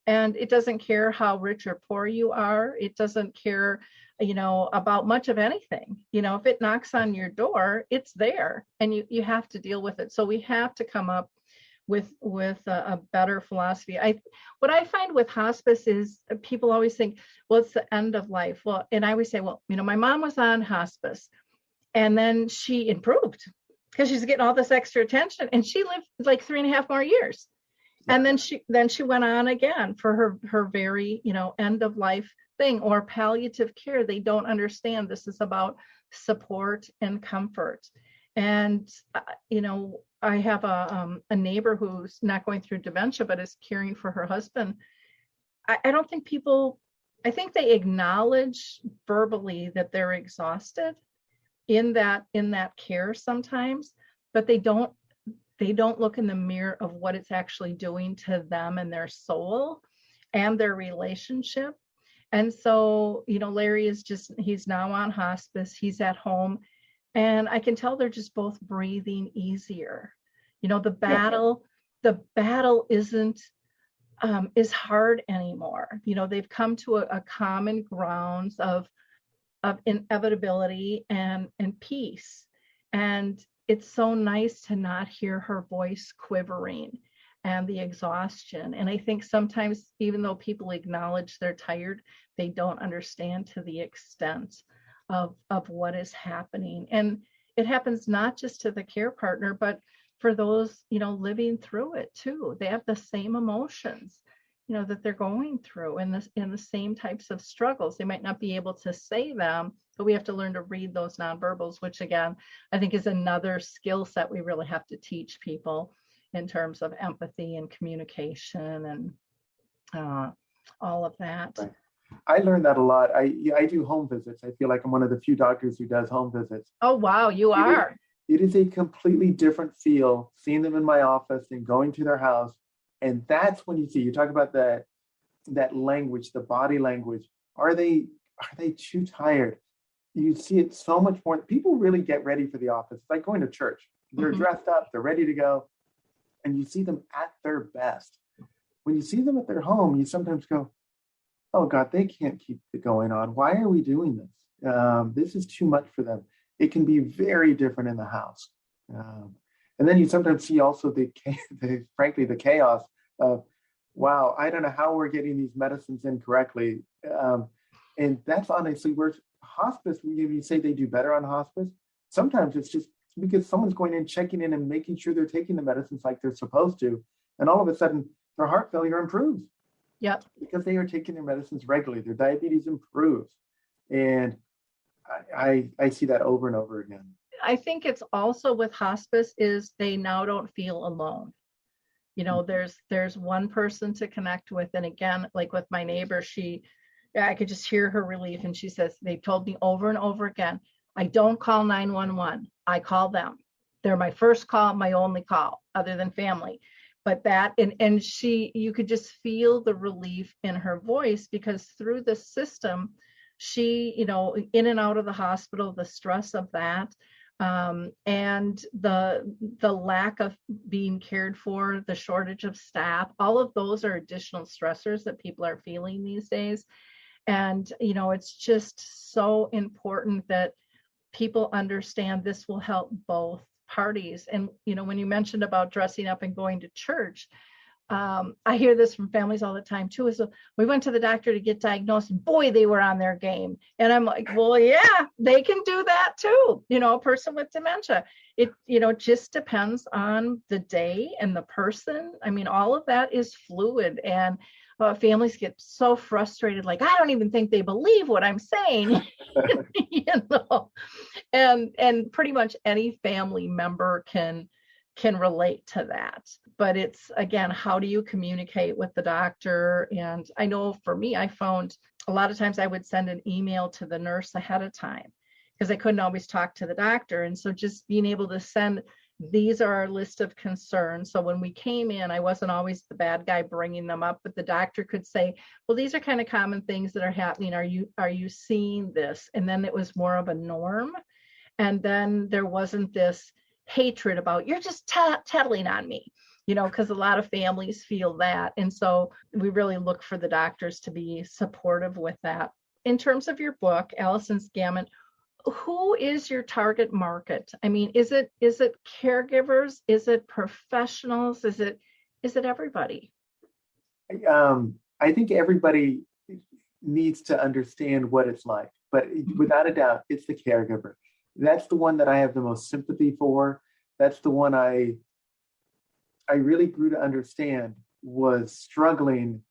And it doesn't care how rich or poor you are. It doesn't care, about much of anything. If it knocks on your door, it's there, and you have to deal with it. So we have to come up with a better philosophy. What I find with hospice is people always think, well, it's the end of life. Well, and I always say, well, my mom was on hospice and then she improved because she's getting all this extra attention, and she lived like 3.5 more years. Yeah. And then she went on again for her very, end of life thing, or palliative care. They don't understand this is about support and comfort. And, I have a neighbor who's not going through dementia, but is caring for her husband. I don't think I think they acknowledge verbally that they're exhausted in that care sometimes, but they don't look in the mirror of what it's actually doing to them and their soul and their relationship. And so, Larry he's now on hospice, he's at home. And I can tell they're just both breathing easier. The battle isn't is hard anymore. They've come to a common grounds of inevitability and peace. And it's so nice to not hear her voice quivering and the exhaustion. And I think sometimes, even though people acknowledge they're tired, they don't understand to the extent of what is happening. And it happens not just to the care partner, but for those, living through it too. They have the same emotions, that they're going through, and the same types of struggles. They might not be able to say them, but we have to learn to read those nonverbals, which again, I think is another skill set we really have to teach people in terms of empathy and communication and all of that. Right. I learned that a lot. I do home visits. I feel like I'm one of the few doctors who does home visits. Oh, wow, you are. It is a completely different feel seeing them in my office and going to their house. And that's when you talk about that language, the body language. Are they too tired? You see it so much more. People really get ready for the office. It's like going to church. They're dressed up, they're ready to go. And you see them at their best. When you see them at their home, you sometimes go, oh God, they can't keep it going on. Why are we doing this? This is too much for them. It can be very different in the house. And then you sometimes see also frankly, the chaos of, wow, I don't know how we're getting these medicines in correctly. And that's honestly where hospice, you say they do better on hospice. Sometimes it's just because someone's going in, checking in and making sure they're taking the medicines like they're supposed to. And all of a sudden their heart failure improves. Yep. Because they are taking their medicines regularly. Their diabetes improves. And I see that over and over again. I think it's also with hospice is they now don't feel alone. There's one person to connect with. And again, like with my neighbor, I could just hear her relief. And she says, they told me over and over again, I don't call 911. I call them. They're my first call, my only call, other than family. But that, and you could just feel the relief in her voice, because through the system, she, in and out of the hospital, the stress of that, and the lack of being cared for, the shortage of staff, all of those are additional stressors that people are feeling these days. And, it's just so important that people understand this will help both parties. And, when you mentioned about dressing up and going to church, I hear this from families all the time too, is we went to the doctor to get diagnosed, and boy, they were on their game. And I'm like, well, yeah, they can do that too. A person with dementia, it, just depends on the day and the person. I mean, all of that is fluid, and families get so frustrated, like, I don't even think they believe what I'm saying, and pretty much any family member can relate to that. But it's, again, how do you communicate with the doctor? And I know for me, I found a lot of times I would send an email to the nurse ahead of time because I couldn't always talk to the doctor. And so just being able to send, these are our list of concerns. So when we came in, I wasn't always the bad guy bringing them up, but the doctor could say, well, these are kind of common things that are happening. Are you seeing this? And then it was more of a norm. And then there wasn't this hatred about, you're just tattling on me, because a lot of families feel that. And so we really look for the doctors to be supportive with that. In terms of your book, Allison's Gambit, who is your target market? I mean, is it caregivers? Is it professionals? Is it everybody? I think everybody needs to understand what it's like, but without a doubt, it's the caregiver. That's the one that I have the most sympathy for. That's the one I really grew to understand was struggling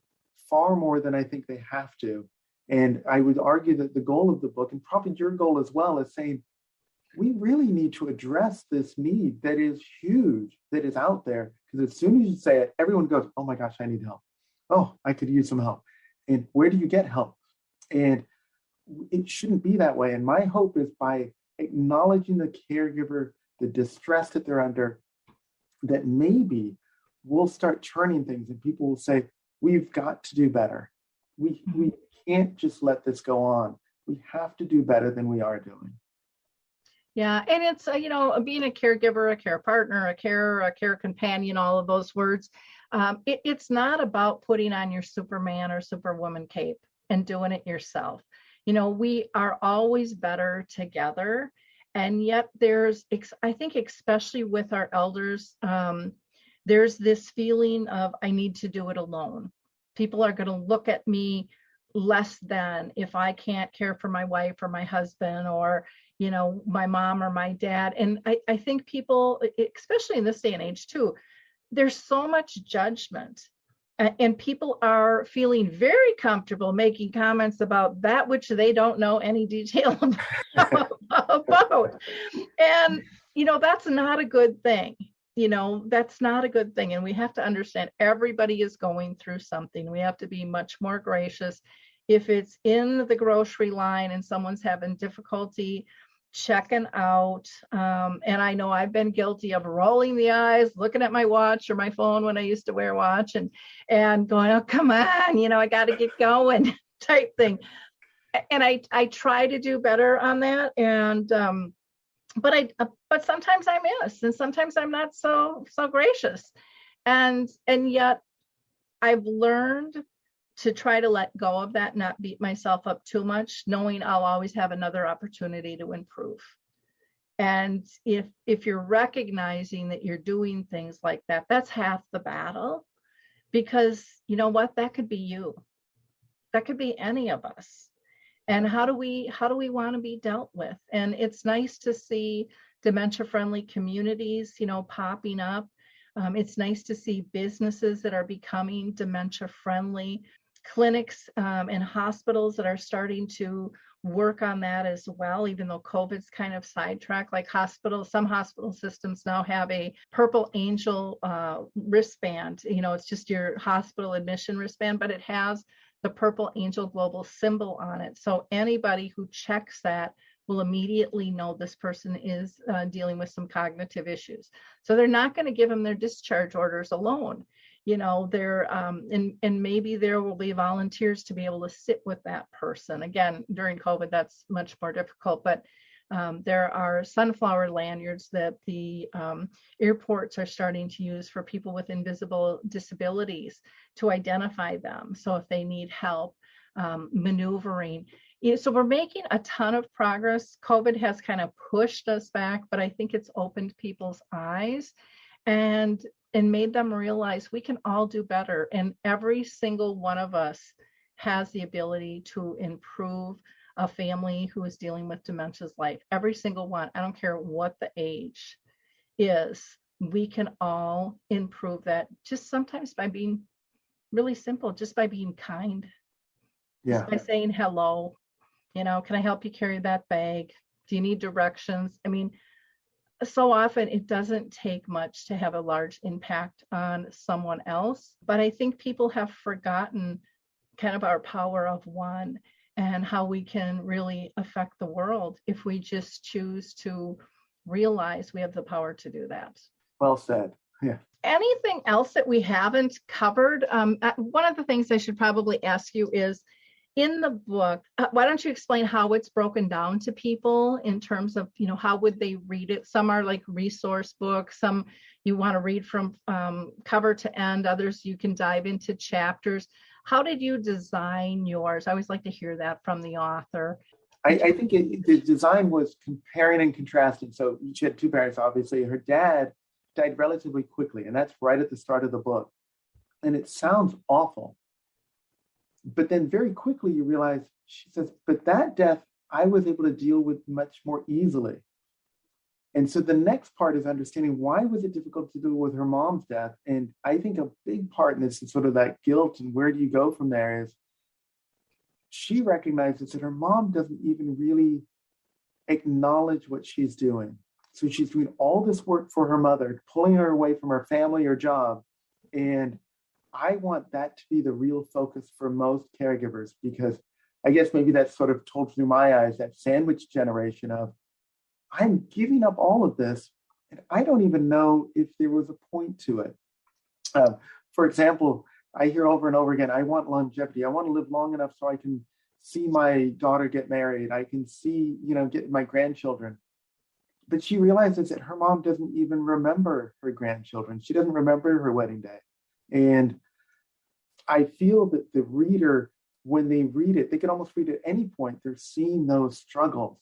far more than I think they have to. And I would argue that the goal of the book, and probably your goal as well, is saying we really need to address this need that is huge, that is out there. Because as soon as you say it, everyone goes, oh my gosh, I need help. Oh, I could use some help. And where do you get help? And it shouldn't be that way. And my hope is by acknowledging the caregiver, the distress that they're under, that maybe we'll start turning things and people will say, we've got to do better. We can't just let this go on. We have to do better than we are doing. Yeah. And it's, being a caregiver, a care partner, a care companion, all of those words. It's not about putting on your Superman or Superwoman cape and doing it yourself. We are always better together. And yet I think, especially with our elders, there's this feeling of, I need to do it alone. People are going to look at me less than if I can't care for my wife or my husband or, my mom or my dad. And I think people, especially in this day and age too, there's so much judgment. And people are feeling very comfortable making comments about that which they don't know any detail about. And, that's not a good thing. That's not a good thing. And we have to understand everybody is going through something. We have to be much more gracious. If it's in the grocery line and someone's having difficulty checking out, and I know I've been guilty of rolling the eyes, looking at my watch or my phone when I used to wear a watch and going, oh, come on, I got to get going type thing. And I try to do better on that. And, but sometimes I miss, and sometimes I'm not so gracious. And yet I've learned to try to let go of that, not beat myself up too much, knowing I'll always have another opportunity to improve. And if you're recognizing that you're doing things like that, that's half the battle. Because you know what? That could be you. That could be any of us. And how do we want to be dealt with? And it's nice to see dementia-friendly communities, popping up. It's nice to see businesses that are becoming dementia-friendly, clinics and hospitals that are starting to work on that as well, even though COVID's kind of sidetracked. Like some hospital systems now have a Purple Angel wristband. It's just your hospital admission wristband, but it has the Purple Angel global symbol on it. So anybody who checks that will immediately know this person is dealing with some cognitive issues. So they're not going to give them their discharge orders alone. They're and maybe there will be volunteers to be able to sit with that person. Again, during COVID, that's much more difficult, but there are sunflower lanyards that the airports are starting to use for people with invisible disabilities to identify them. So if they need help maneuvering. So we're making a ton of progress. COVID has kind of pushed us back, but I think it's opened people's eyes and made them realize we can all do better. And every single one of us has the ability to improve a family who is dealing with dementia's life. Every single one. I don't care what the age is. We can all improve that, just sometimes by being really simple, just by being kind. Just by saying hello. Can I help you carry that bag? Do you need directions? I mean, so often it doesn't take much to have a large impact on someone else. But I think people have forgotten kind of our power of one and how we can really affect the world if we just choose to realize we have the power to do that. Well said. Yeah. Anything else that we haven't covered? One of the things I should probably ask you is, in the book, why don't you explain how it's broken down to people in terms of, how would they read it? Some are like resource books, some you want to read from cover to end, others you can dive into chapters. How did you design yours? I always like to hear that from the author. I think the design was comparing and contrasting. So she had two parents, obviously. Her dad died relatively quickly, and that's right at the start of the book. And it sounds awful. But then very quickly you realize, she says, but that death I was able to deal with much more easily. And so the next part is understanding why was it difficult to deal with her mom's death. And I think a big part in this is sort of that guilt and where do you go from there is she recognizes that her mom doesn't even really acknowledge what she's doing. So she's doing all this work for her mother, pulling her away from her family or job. And I want that to be the real focus for most caregivers, because I guess maybe that's sort of told through my eyes, that sandwich generation of, I'm giving up all of this, and I don't even know if there was a point to it. For example, I hear over and over again, I want longevity. I want to live long enough so I can see my daughter get married. I can see, get my grandchildren. But she realizes that her mom doesn't even remember her grandchildren. She doesn't remember her wedding day. And I feel that the reader, when they read it, they can almost read at any point, they're seeing those struggles.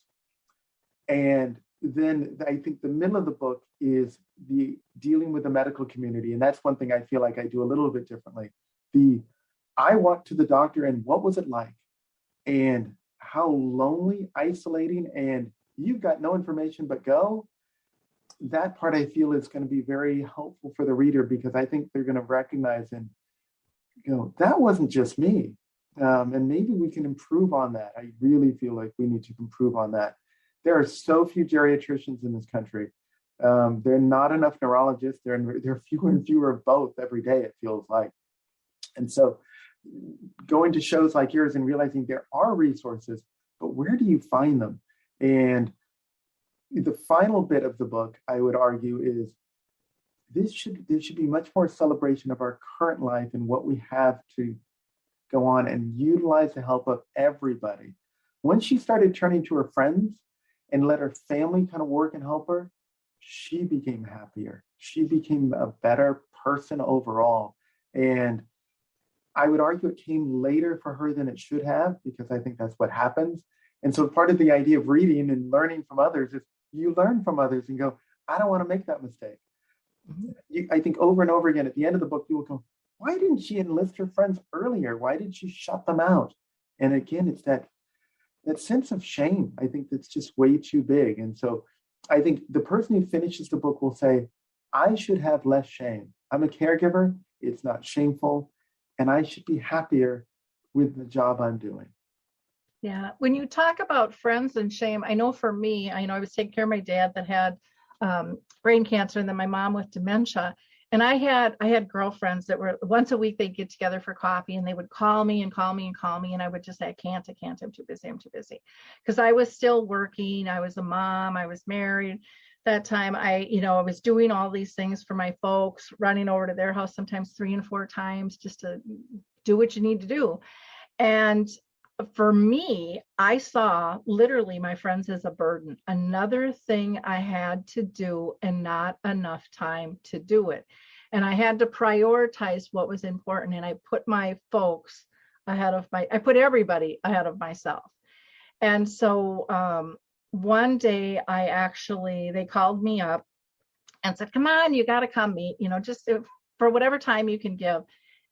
And then I think the middle of the book is the dealing with the medical community. And that's one thing I feel like I do a little bit differently. I walked to the doctor and what was it like? And how lonely, isolating, and you've got no information but go. That part I feel is going to be very helpful for the reader, because I think they're going to recognize and go, that wasn't just me. And maybe we can improve on that. I really feel like we need to improve on that. There are so few geriatricians in this country. There are not enough neurologists. There are fewer and fewer of both every day, it feels like. And so going to shows like yours and realizing there are resources, but where do you find them? And the final bit of the book, I would argue, is there should be much more celebration of our current life and what we have to go on and utilize the help of everybody. When she started turning to her friends and let her family kind of work and help her, she became happier. She became a better person overall. And I would argue it came later for her than it should have, because I think that's what happens. And so part of the idea of reading and learning from others is you learn from others and go, I don't want to make that mistake. Mm-hmm. I think over and over again at the end of the book, you will go, why didn't she enlist her friends earlier? Why did she shut them out? And again, it's that sense of shame. I think that's just way too big. And so I think the person who finishes the book will say, I should have less shame. I'm a caregiver. It's not shameful. And I should be happier with the job I'm doing. Yeah. When you talk about friends and shame, I know for me, I was taking care of my dad that had brain cancer, and then my mom with dementia. And I had girlfriends that were once a week, they'd get together for coffee, and they would call me. And I would just say, I can't, I'm too busy. Because I was still working. I was a mom. I was married. That time I was doing all these things for my folks, running over to their house sometimes 3 and 4 times just to do what you need to do. And for me, I saw literally my friends as a burden, another thing I had to do and not enough time to do it. And I had to prioritize what was important. And I put my folks I put everybody ahead of myself. And so one day they called me up and said, come on, you got to come meet, just for whatever time you can give.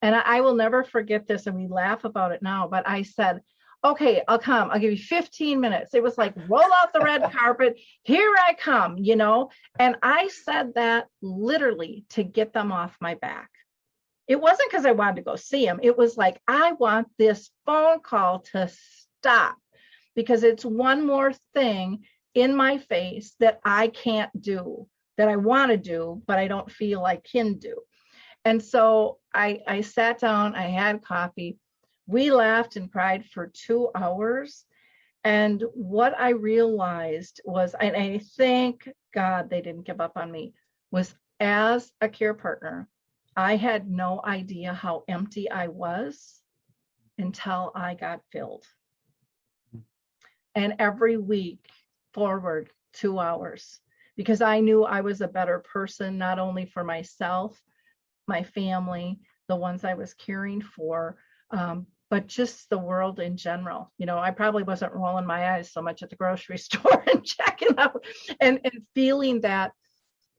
And I will never forget this. And we laugh about it now, but I said, okay, I'll come. I'll give you 15 minutes. It was like, roll out the red carpet. Here I come, And I said that literally to get them off my back. It wasn't because I wanted to go see them. It was like, I want this phone call to stop because it's one more thing in my face that I can't do, that I want to do, but I don't feel I can do. And so I sat down, I had coffee. We laughed and cried for 2 hours. And what I realized was, and I thank God they didn't give up on me, was as a care partner, I had no idea how empty I was until I got filled. And every week forward 2 hours, because I knew I was a better person, not only for myself, my family, the ones I was caring for, but just the world in general. I probably wasn't rolling my eyes so much at the grocery store and checking out and feeling that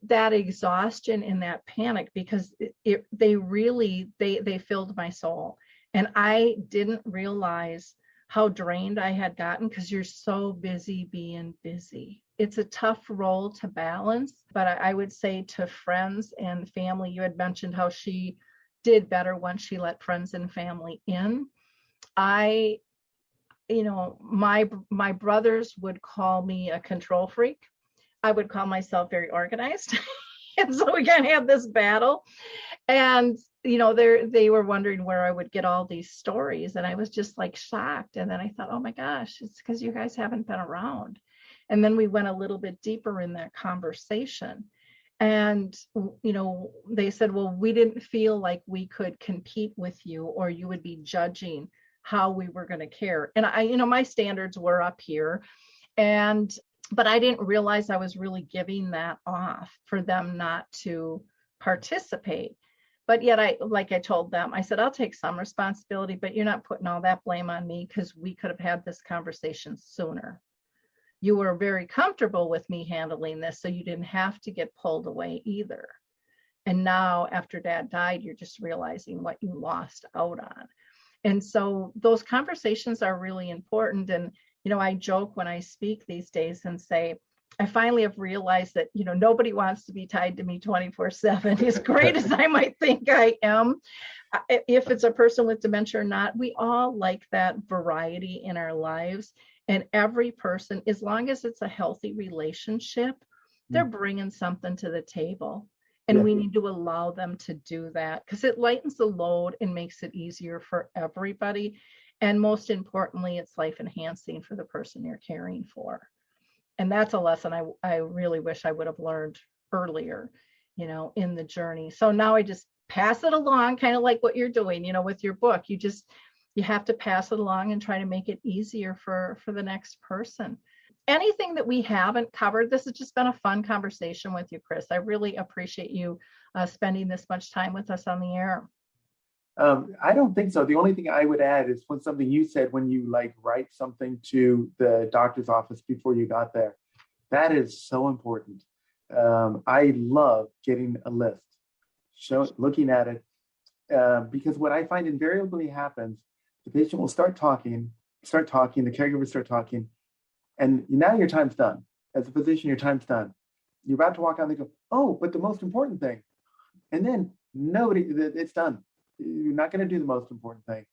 exhaustion and that panic, because they filled my soul. And I didn't realize how drained I had gotten, because you're so busy being busy. It's a tough role to balance, but I would say to friends and family, you had mentioned how she did better once she let friends and family in. My brothers would call me a control freak. I would call myself very organized. And so we kind of had this battle. And, they were wondering where I would get all these stories. And I was just like shocked. And then I thought, oh my gosh, it's because you guys haven't been around. And then we went a little bit deeper in that conversation. And, they said, well, we didn't feel like we could compete with you, or you would be judging how we were going to care. And my standards were up here. But I didn't realize I was really giving that off for them not to participate. But yet I told them, I said, I'll take some responsibility, but you're not putting all that blame on me, because we could have had this conversation sooner. You were very comfortable with me handling this, so you didn't have to get pulled away either. And now after Dad died, you're just realizing what you lost out on. And so those conversations are really important. And I joke when I speak these days and say, I finally have realized that, nobody wants to be tied to me 24/7. As great as I might think I am, if it's a person with dementia or not, we all like that variety in our lives. And every person, as long as it's a healthy relationship, they're bringing something to the table. And we need to allow them to do that, because it lightens the load and makes it easier for everybody. And most importantly, it's life enhancing for the person you're caring for. And that's a lesson I really wish I would have learned earlier, in the journey. So now I just pass it along, kind of like what you're doing, with your book. You have to pass it along and try to make it easier for the next person. Anything that we haven't covered, this has just been a fun conversation with you, Chris. I really appreciate you spending this much time with us on the air. I don't think so. The only thing I would add is something you said when you write something to the doctor's office before you got there. That is so important. I love getting a list, looking at it, because what I find invariably happens, the patient will start talking, the caregivers start talking, and now your time's done. As a physician, your time's done. You're about to walk out and they go, oh, but the most important thing. And then it's done. You're not going to do the most important thing.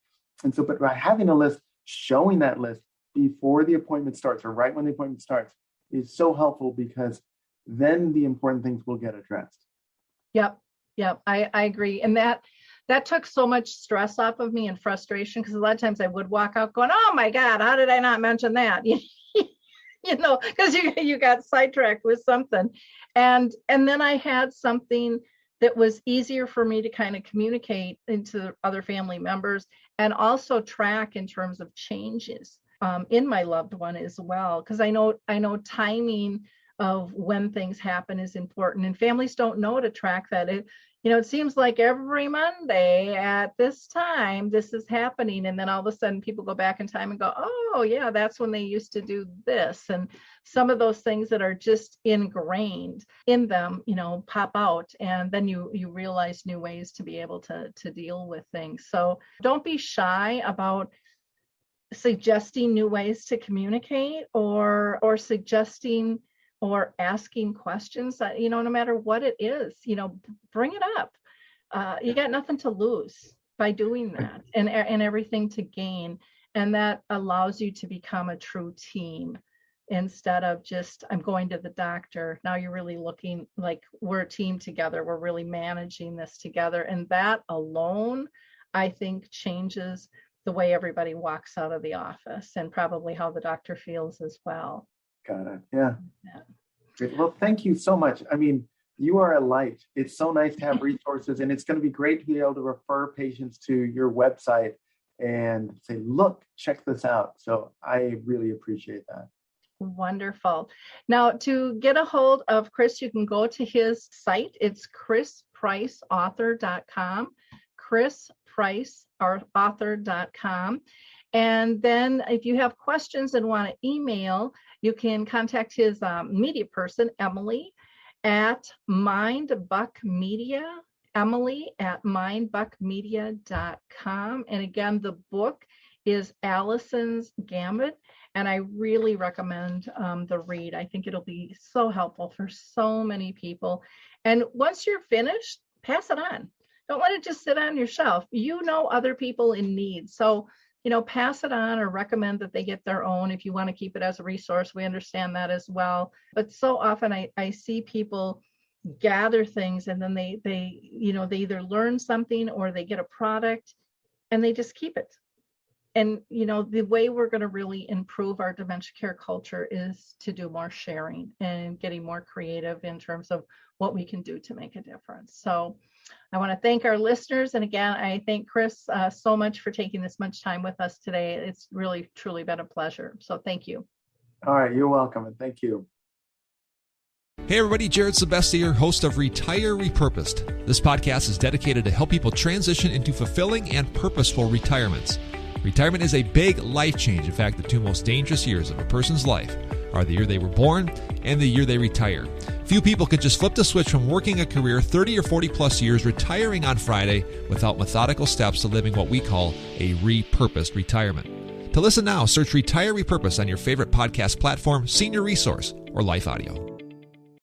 And so, but by having a list, showing that list before the appointment starts or right when the appointment starts is so helpful, because then the important things will get addressed. Yep. I agree. And that took so much stress off of me and frustration, because a lot of times I would walk out going, oh my God, how did I not mention that? Because you got sidetracked with something. And then I had something that was easier for me to kind of communicate into other family members, and also track in terms of changes in my loved one as well. Because I know timing of when things happen is important, and families don't know to track that. It seems like every Monday at this time, this is happening. And then all of a sudden people go back in time and go, oh yeah, that's when they used to do this. And some of those things that are just ingrained in them, pop out. And then you realize new ways to be able to deal with things. So don't be shy about suggesting new ways to communicate, or suggesting or asking questions that, no matter what it is, bring it up. You got nothing to lose by doing that, and everything to gain. And that allows you to become a true team, instead of just, I'm going to the doctor. Now you're really looking like we're a team together. We're really managing this together. And that alone, I think, changes the way everybody walks out of the office, and probably how the doctor feels as well. Got it. Yeah. Great. Well, thank you so much. I mean, you are a light. It's so nice to have resources, and it's going to be great to be able to refer patients to your website and say, look, check this out. So I really appreciate that. Wonderful. Now, to get a hold of Chris, you can go to his site. It's chrispriceauthor.com, chrispriceauthor.com. And then if you have questions and want to email, you can contact his media person, Emily, at mindbuckmedia, Emily at mindbuckmedia.com. And again, the book is Allison's Gambit. And I really recommend the read. I think it'll be so helpful for so many people. And once you're finished, pass it on. Don't let it just sit on your shelf. Other people in need. So pass it on, or recommend that they get their own. If you want to keep it as a resource, we understand that as well. But so often I see people gather things, and then they either learn something or they get a product and they just keep it. And, the way we're going to really improve our dementia care culture is to do more sharing and getting more creative in terms of what we can do to make a difference. So I want to thank our listeners. And again, I thank Chris so much for taking this much time with us today. It's really, truly been a pleasure. So thank you. All right. You're welcome. And thank you. Hey everybody, Jared Sebesti here, host of Retire Repurposed. This podcast is dedicated to help people transition into fulfilling and purposeful retirements. Retirement is a big life change. In fact, the two most dangerous years of a person's life are the year they were born and the year they retire. Few people can just flip the switch from working a career 30 or 40 plus years, retiring on Friday, without methodical steps to living what we call a repurposed retirement. To listen now, search Retire Repurposed on your favorite podcast platform, Senior Resource, or Life Audio.